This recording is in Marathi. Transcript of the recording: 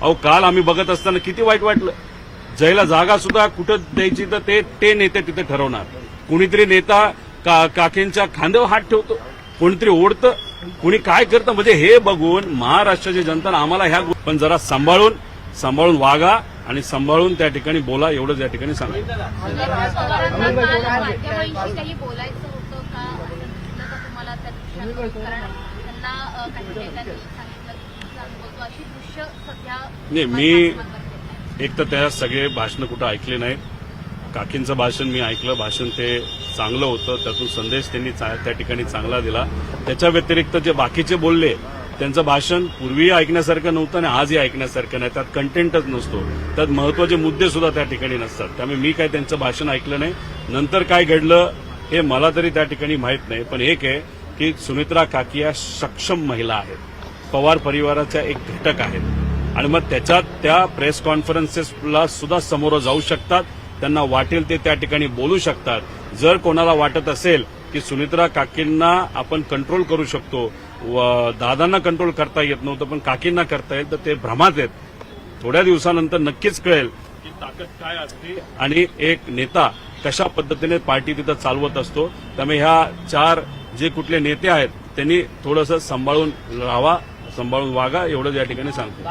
अहो काल आम्ही बघत असताना किती वाईट वाटलं. जयला जागा सुद्धा कुठं द्यायची तर ते नेते तिथे ठरवणार. कुणीतरी नेता काकींच्या खांद्यावर हात ठेवतो, कोणीतरी ओढतं, कुणी काय करतं. म्हणजे हे बघून महाराष्ट्राची जनता आम्हाला ह्या पण जरा सांभाळून वागा आणि सांभाळून त्या ठिकाणी बोला, एवढंच या ठिकाणी सांगा. नाही, मी एक तर त्या सगळे भाषणं कुठं ऐकले नाहीत. काकींचं भाषण मी ऐकलं, भाषण ते चांगलं होतं, त्यातून संदेश त्यांनी त्या ठिकाणी चांगला दिला. त्याच्या व्यतिरिक्त जे बाकीचे बोलले त्यांचं भाषण पूर्वीही ऐकण्यासारखं नव्हतं आणि आजही ऐकण्यासारखं नाही. त्यात कंटेंटच नसतो, त्यात महत्वाचे मुद्दे सुद्धा त्या ठिकाणी नसतात. त्यामुळे मी काय त्यांचं भाषण ऐकलं नाही. नंतर काय घडलं हे मला तरी त्या ठिकाणी माहीत नाही. पण एक आहे की सुमित्रा काकी या सक्षम महिला आहेत, पवार परिवाराच्या एक घटक आहेत आणि मग त्याच्यात त्या प्रेस कॉन्फरन्सेसला सुद्धा समोर जाऊ शकतात. त्यांना वाटेल ते त्या ठिकाणी बोलू शकतात. जर कोणाला वाटत असेल की सुमित्रा काकींना आपण कंट्रोल करू शकतो, दादांना कंट्रोल करता येत नव्हतं पण काकींना करता येईल, तर ते भ्रमात आहेत. थोड्या दिवसानंतर नक्कीच कळेल की ताकद काय असते आणि एक नेता कशा पद्धतीने पार्टी तिथं चालवत असतो. त्यामुळे ह्या 4 जे कुठले नेते आहेत त्यांनी थोडंसं सांभाळून राहावा, सांभाळून वागा, एवढंच या ठिकाणी सांगतो.